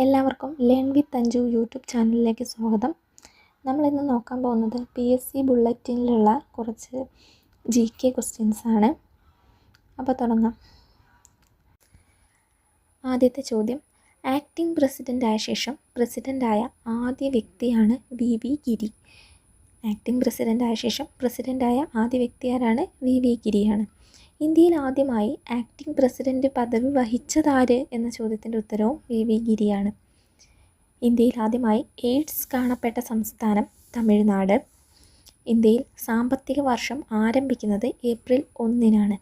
എല്ലാവർക്കും learn with Anju YouTube ചാനലിലേക്ക് സ്വാഗതം. നമ്മളിന്ന് നോക്കാൻ പോകുന്നത് PSC ബുള്ളറ്റിനിലുള്ള കുറച്ച് GK ക്വസ്റ്റ്യൻസ് ആണ്. അപ്പോൾ തുടങ്ങാം. ആദ്യത്തെ ചോദ്യം, ആക്ടിംഗ് പ്രസിഡൻ്റായ ശേഷം പ്രസിഡൻ്റായ ആദ്യ വ്യക്തിയാണ് VV ഗിരി. ആക്ടിംഗ് പ്രസിഡൻ്റായ ശേഷം പ്രസിഡൻ്റായ ആദ്യ വ്യക്തി ആരാണ്? VV ഗിരിയാണ്. ഇന്ത്യയിൽ ആദ്യമായി ആക്ടിംഗ് പ്രസിഡന്റ് പദവി വഹിച്ചതാര് എന്ന ചോദ്യത്തിൻ്റെ ഉത്തരവും VV ഗിരിയാണ്. ഇന്ത്യയിൽ ആദ്യമായി എയ്ഡ്സ് കാണപ്പെട്ട സംസ്ഥാനം തമിഴ്നാട്. ഇന്ത്യയിൽ സാമ്പത്തിക വർഷം ആരംഭിക്കുന്നത് ഏപ്രിൽ 1-നാണ്.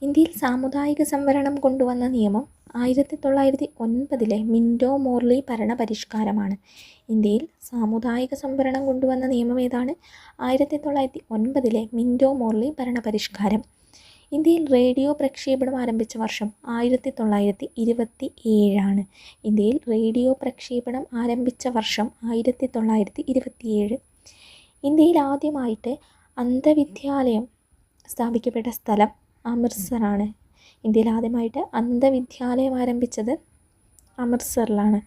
ഇന്ത്യയിൽ സാമുദായിക സംവരണം കൊണ്ടുവന്ന നിയമം 1909 മിൻറ്റോ മോർലി ഭരണപരിഷ്കാരമാണ്. ഇന്ത്യയിൽ സാമുദായിക സംവരണം കൊണ്ടുവന്ന നിയമം ഏതാണ്? 1909 മിൻറ്റോ മോർലി ഭരണപരിഷ്കാരം. ഇന്ത്യയിൽ റേഡിയോ പ്രക്ഷേപണം ആരംഭിച്ച വർഷം 1927. ഇന്ത്യയിൽ റേഡിയോ പ്രക്ഷേപണം ആരംഭിച്ച വർഷം 1927. ഇന്ത്യയിൽ ആദ്യമായിട്ട് അന്ധവിദ്യാലയം സ്ഥാപിക്കപ്പെട്ട സ്ഥലം അമൃത്സറാണ്. ഇന്ത്യയിൽ ആദ്യമായിട്ട് അന്ധവിദ്യാലയം ആരംഭിച്ചത് അമൃത്സറിലാണ്.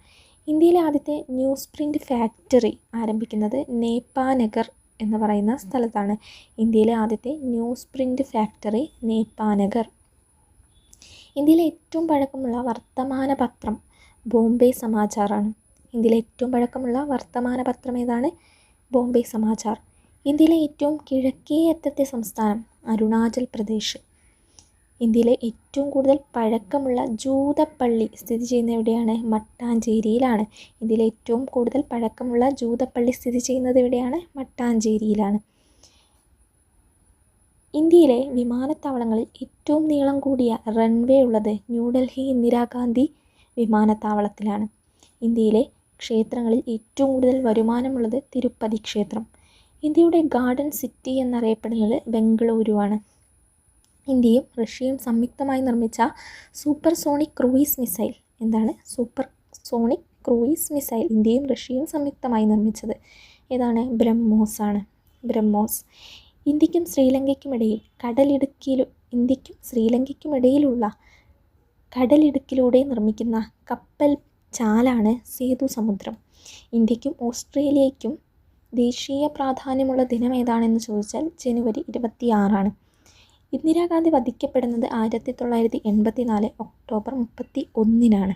ഇന്ത്യയിലെ ആദ്യത്തെ ന്യൂസ് പ്രിൻ്റ് ഫാക്ടറി ആരംഭിക്കുന്നത് നേപ്പാനഗർ എന്ന് പറയുന്ന സ്ഥലത്താണ്. ഇന്ത്യയിലെ ആദ്യത്തെ ന്യൂസ് പ്രിൻ്റ് ഫാക്ടറി നേപ്പാനഗർ. ഇന്ത്യയിലെ ഏറ്റവും പഴക്കമുള്ള വർത്തമാന പത്രം ബോംബെ സമാചാറാണ്. ഇന്ത്യയിലെ ഏറ്റവും പഴക്കമുള്ള വർത്തമാന പത്രം ഏതാണ്? ബോംബെ സമാചാർ. ഇന്ത്യയിലെ ഏറ്റവും കിഴക്കേ അറ്റത്തെ സംസ്ഥാനം അരുണാചൽ പ്രദേശ്. ഇന്ത്യയിലെ ഏറ്റവും കൂടുതൽ പഴക്കമുള്ള ജൂതപ്പള്ളി സ്ഥിതി ചെയ്യുന്ന എവിടെയാണ്? മട്ടാഞ്ചേരിയിലാണ്. ഇന്ത്യയിലെ ഏറ്റവും കൂടുതൽ പഴക്കമുള്ള ജൂതപ്പള്ളി സ്ഥിതി ചെയ്യുന്നത് എവിടെയാണ്? മട്ടാഞ്ചേരിയിലാണ്. ഇന്ത്യയിലെ വിമാനത്താവളങ്ങളിൽ ഏറ്റവും നീളം കൂടിയ റൺവേ ഉള്ളത് ന്യൂഡൽഹി ഇന്ദിരാഗാന്ധി വിമാനത്താവളത്തിലാണ്. ഇന്ത്യയിലെ ക്ഷേത്രങ്ങളിൽ ഏറ്റവും കൂടുതൽ വരുമാനമുള്ളത് തിരുപ്പതി ക്ഷേത്രം. ഇന്ത്യയുടെ ഗാർഡൻ സിറ്റി എന്നറിയപ്പെടുന്നത് ബംഗളൂരുവാണ്. ഇന്ത്യയും റഷ്യയും സംയുക്തമായി നിർമ്മിച്ച സൂപ്പർസോണിക് ക്രൂയിസ് മിസൈൽ എന്താണ്? സൂപ്പർസോണിക് ക്രൂയിസ് മിസൈൽ ഇന്ത്യയും റഷ്യയും സംയുക്തമായി നിർമ്മിച്ചത് ഏതാണ്? ബ്രഹ്മോസ് ആണ്. ബ്രഹ്മോസ്. ഇന്ത്യക്കും ശ്രീലങ്കയ്ക്കുമിടയിലുള്ള കടലിടുക്കിലൂടെ നിർമ്മിക്കുന്ന കപ്പൽ ചാലാണ് സേതു സമുദ്രം. ഇന്ത്യക്കും ഓസ്ട്രേലിയയ്ക്കും ദേശീയ പ്രാധാന്യമുള്ള ദിനം ഏതാണെന്ന് ചോദിച്ചാൽ ജനുവരി 26. ഇന്ദിരാഗാന്ധി വധിക്കപ്പെടുന്നത് 1984 ഒക്ടോബർ 31-നാണ്.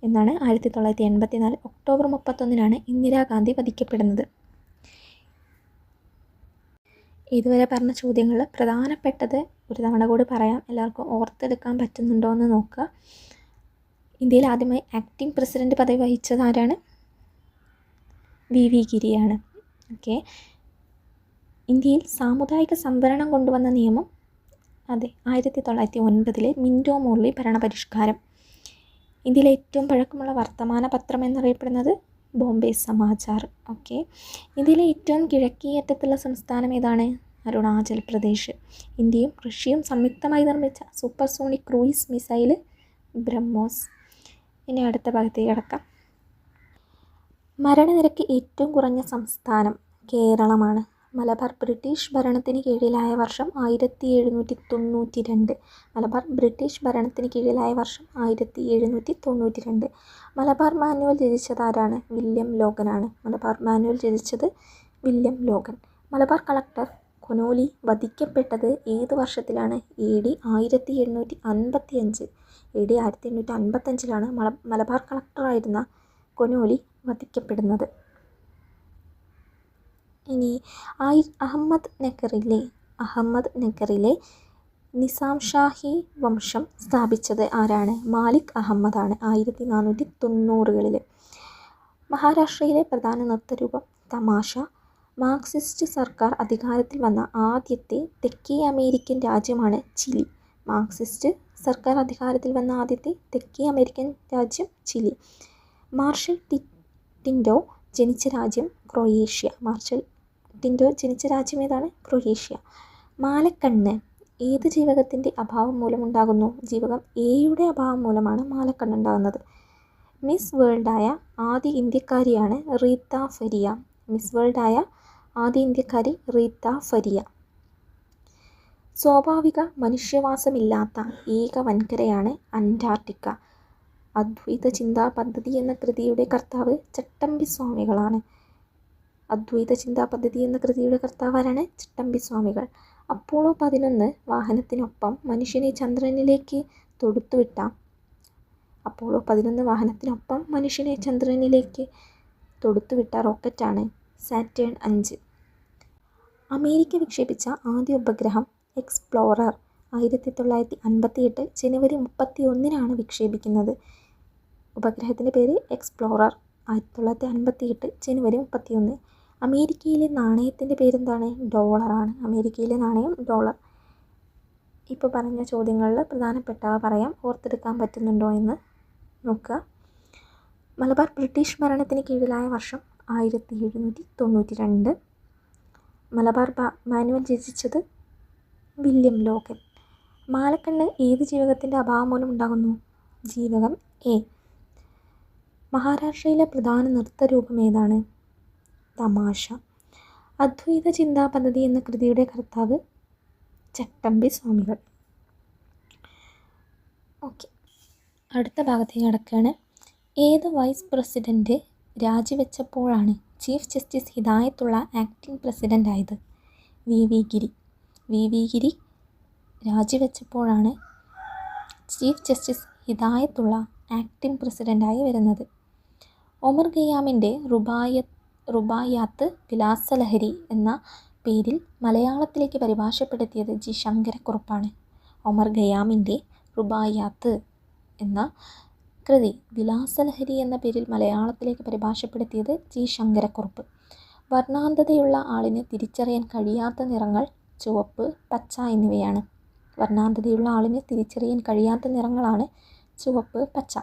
എന്നാണ് 1984 ഒക്ടോബർ 31-നാണ് ഇന്ദിരാഗാന്ധി വധിക്കപ്പെടുന്നത്. ഇതുവരെ പറഞ്ഞ ചോദ്യങ്ങൾ പ്രധാനപ്പെട്ടത് ഒരു തവണ കൂടി പറയാം, എല്ലാവർക്കും ഓർത്തെടുക്കാൻ പറ്റുന്നുണ്ടോ എന്ന് നോക്കുക. ഇന്ത്യയിൽ ആദ്യമായി ആക്ടിംഗ് പ്രസിഡന്റ് പദവി വഹിച്ചത് ആരാണ്? VV ഗിരിയാണ്. ഓക്കെ. ഇന്ത്യയിൽ സാമുദായിക സംവരണം കൊണ്ടുവന്ന നിയമം 1909 മിൻറ്റോ മോർലി ഭരണപരിഷ്കാരം. ഇന്ത്യയിലെ ഏറ്റവും പഴക്കമുള്ള വർത്തമാന പത്രം എന്നറിയപ്പെടുന്നത് ബോംബെ സമാചാർ. ഓക്കെ. ഇന്ത്യയിലെ ഏറ്റവും കിഴക്കേ അറ്റത്തുള്ള സംസ്ഥാനം ഏതാണ്? അരുണാചൽ പ്രദേശ്. ഇന്ത്യയും റഷ്യയും സംയുക്തമായി നിർമ്മിച്ച സൂപ്പർസോണിക് ക്രൂയിസ് മിസൈൽ ബ്രഹ്മോസ്. ഇനി അടുത്ത ഭാഗത്തേക്ക് കടക്കാം. മരണനിരക്ക് ഏറ്റവും കുറഞ്ഞ സംസ്ഥാനം കേരളമാണ്. മലബാർ ബ്രിട്ടീഷ് ഭരണത്തിന് കീഴിലായ വർഷം 1792. മലബാർ ബ്രിട്ടീഷ് ഭരണത്തിന് കീഴിലായ വർഷം 1792. മലബാർ മാനുവൽ രചിച്ചത് ആരാണ്? വില്യം ലോഗനാണ്. മലബാർ മാനുവൽ രചിച്ചത് William Logan. Malabar collector Conolly വധിക്കപ്പെട്ടത് ഏത് വർഷത്തിലാണ്? AD 1855. AD 1855 മലബാർ കളക്ടറായിരുന്ന കൊനോലി വധിക്കപ്പെടുന്നത്. ഇനി അഹമ്മദ് നഗറിലെ നിസാം ഷാഹി വംശം സ്ഥാപിച്ചത് ആരാണ്? മാലിക് അഹമ്മദാണ് 1490-കളിൽ. മഹാരാഷ്ട്രയിലെ പ്രധാന നൃത്തരൂപം തമാശ. മാർക്സിസ്റ്റ് സർക്കാർ അധികാരത്തിൽ വന്ന ആദ്യത്തെ തെക്കേ അമേരിക്കൻ രാജ്യമാണ് ചിലി. മാർക്സിസ്റ്റ് സർക്കാർ അധികാരത്തിൽ വന്ന ആദ്യത്തെ തെക്കേ അമേരിക്കൻ രാജ്യം ചിലി. മാർഷൽ ടിറ്റോ ജനിച്ച രാജ്യം ക്രൊയേഷ്യ. മാർഷൽ ടിറ്റോ ജനിച്ച രാജ്യം ഏതാണ്? ക്രൊയേഷ്യ. മാലക്കണ്ണ് ഏത് ജീവകത്തിൻ്റെ അഭാവം മൂലമുണ്ടാകുന്നു? ജീവകം എയുടെ അഭാവം മൂലമാണ് മാലക്കണ്ണ് ഉണ്ടാകുന്നത്. മിസ് വേൾഡായ ആദ്യ ഇന്ത്യക്കാരിയാണ് റീത്ത ഫരിയ. മിസ് വേൾഡായ ആദ്യ ഇന്ത്യക്കാരി റീത്ത ഫരിയ. സ്വാഭാവിക മനുഷ്യവാസമില്ലാത്ത ഏക വൻകരയാണ് അന്റാർട്ടിക്ക. അദ്വൈത ചിന്താ പദ്ധതി എന്ന കൃതിയുടെ കർത്താവ് ചട്ടമ്പി സ്വാമികളാണ്. അദ്വൈത ചിന്താ പദ്ധതി എന്ന കൃതിയുടെ കർത്താവ് ആരാണ്? ചട്ടമ്പി സ്വാമികൾ. അപ്പോളോ 11 വാഹനത്തിനൊപ്പം മനുഷ്യനെ ചന്ദ്രനിലേക്ക് തൊടുത്തുവിട്ട അപ്പോളോ 11 വാഹനത്തിനൊപ്പം മനുഷ്യനെ ചന്ദ്രനിലേക്ക് തൊടുത്തുവിട്ട റോക്കറ്റാണ് സാറ്റേൺ 5. അമേരിക്ക വിക്ഷേപിച്ച ആദ്യ ഉപഗ്രഹം എക്സ്പ്ലോറർ 1958 ജനുവരി 31 വിക്ഷേപിക്കുന്നത്. ഉപഗ്രഹത്തിൻ്റെ പേര് എക്സ്പ്ലോറർ. 1958 ജനുവരി 31. അമേരിക്കയിലെ നാണയത്തിൻ്റെ പേരെന്താണ്? ഡോളറാണ്. അമേരിക്കയിലെ നാണയം ഡോളർ. ഇപ്പോൾ പറഞ്ഞ ചോദ്യങ്ങളിൽ പ്രധാനപ്പെട്ടവ പറയാം, ഓർത്തെടുക്കാൻ പറ്റുന്നുണ്ടോ എന്ന് നോക്കുക. മലബാർ ബ്രിട്ടീഷ് ഭരണത്തിന് കീഴിലായ വർഷം 1792. മലബാർ മാനുവൽ രചിച്ചത് വില്യം ലോഗൻ. മാലക്കണ്ണ് ഏത് ജീവകത്തിൻ്റെ അഭാവം മൂലം ഉണ്ടാകുന്നു? ജീവകം എ. മഹാരാഷ്ട്രയിലെ പ്രധാന നൃത്തരൂപം ഏതാണ്? തമാശ. അദ്വൈത ചിന്താ പദ്ധതി എന്ന കൃതിയുടെ കർത്താവ് ചട്ടമ്പി സ്വാമികൾ. ഓക്കെ, അടുത്ത ഭാഗത്തേക്ക് കടക്കുകയാണ്. ഏത് വൈസ് പ്രസിഡൻറ്റ് രാജിവെച്ചപ്പോഴാണ് ചീഫ് ജസ്റ്റിസ് ഹിദായത്തുള്ള ആക്ടിംഗ് പ്രസിഡൻ്റായത്? V V Giri. V V Giri രാജിവെച്ചപ്പോഴാണ് ചീഫ് ജസ്റ്റിസ് ഹിദായത്തുള്ള ആക്ടിംഗ് പ്രസിഡൻ്റായി വരുന്നത്. ഒമർ ഖയ്യാമിൻ്റെ റുബായാത്ത് വിലാസലഹരി എന്ന പേരിൽ മലയാളത്തിലേക്ക് പരിഭാഷപ്പെടുത്തിയത് ജി ശങ്കരക്കുറുപ്പാണ്. ഒമർ ഖയ്യാമിൻ്റെ റുബായാത്ത് എന്ന കൃതി വിലാസലഹരി എന്ന പേരിൽ മലയാളത്തിലേക്ക് പരിഭാഷപ്പെടുത്തിയത് ജി ശങ്കരക്കുറുപ്പ്. വർണ്ണാന്ധതയുള്ള ആളിന് തിരിച്ചറിയാൻ കഴിയാത്ത നിറങ്ങൾ ചുവപ്പ്, പച്ച എന്നിവയാണ്. വർണ്ണാന്ധതയുള്ള ആളിന് തിരിച്ചറിയാൻ കഴിയാത്ത നിറങ്ങളാണ് ചുവപ്പ്, പച്ച.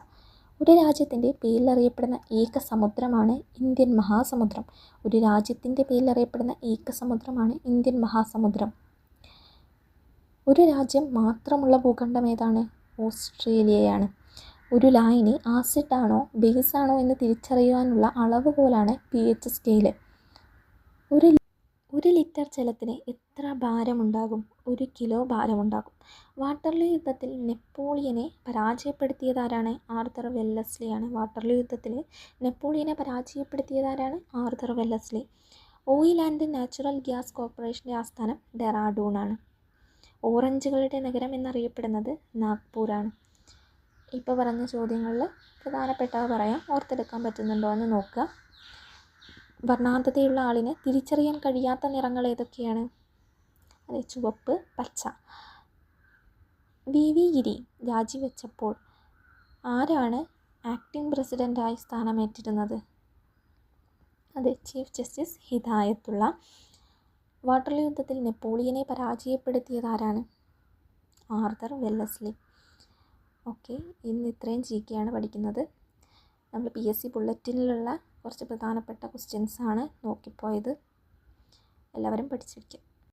ഒരു രാജ്യത്തിൻ്റെ പേരിലറിയപ്പെടുന്ന ഏക സമുദ്രമാണ് ഇന്ത്യൻ മഹാസമുദ്രം. ഒരു രാജ്യത്തിൻ്റെ പേരിലറിയപ്പെടുന്ന ഏക സമുദ്രമാണ് ഇന്ത്യൻ മഹാസമുദ്രം. ഒരു രാജ്യം മാത്രമുള്ള ഭൂഖണ്ഡം ഏതാണ്? ഓസ്ട്രേലിയയാണ്. ഒരു ലായനി ആസിഡ് ആണോ ബേസ് ആണോ എന്ന് തിരിച്ചറിയുവാനുള്ള അളവുകോലാണ് pH സ്കെയില്. ഒരു ലിറ്റർ ജലത്തിന് എത്ര ഭാരമുണ്ടാകും? 1 കിലോ ഭാരമുണ്ടാകും. വാട്ടർലൂ യുദ്ധത്തിൽ നെപ്പോളിയനെ പരാജയപ്പെടുത്തിയതാരാണ്? ആർതർ വെല്ലസ്ലിയാണ്. വാട്ടർലൂ യുദ്ധത്തിൽ നെപ്പോളിയനെ പരാജയപ്പെടുത്തിയതാരാണ്? Arthur Wellesley. Oil and natural gas കോർപ്പറേഷൻ്റെ ആസ്ഥാനം ഡെറാഡൂണാണ്. ഓറഞ്ചുകളുടെ നഗരം എന്നറിയപ്പെടുന്നത് നാഗ്പൂരാണ്. ഇപ്പോൾ പറഞ്ഞ ചോദ്യങ്ങളിൽ പ്രധാനപ്പെട്ടവ പറയാം, ഓർത്തെടുക്കാൻ പറ്റുന്നുണ്ടോ എന്ന് നോക്കുക. വർണ്ണാന്ധതയുള്ള ആളിന് തിരിച്ചറിയാൻ കഴിയാത്ത നിറങ്ങൾ ഏതൊക്കെയാണ്? അതെ, ചുവപ്പ്, പച്ച. വി വി ഗിരി രാജിവെച്ചപ്പോൾ ആരാണ് ആക്ടിംഗ് പ്രസിഡൻ്റായി സ്ഥാനമേറ്റിരുന്നത്? അതെ, ചീഫ് ജസ്റ്റിസ് ഹിദായത്തുള്ള. വാട്ടർലൂ യുദ്ധത്തിൽ നെപ്പോളിയനെ പരാജയപ്പെടുത്തിയതാരാണ്? Arthur Wellesley. ഓക്കെ, ഇന്ന് ഇത്രയും GK പഠിക്കുന്നത്. നമ്മൾ PSC ബുള്ളറ്റിനിലുള്ള കുറച്ച് പ്രധാനപ്പെട്ട ക്വസ്റ്റ്യൻസാണ് നോക്കിപ്പോയത്. എല്ലാവരും പഠിച്ചിരിക്കുക.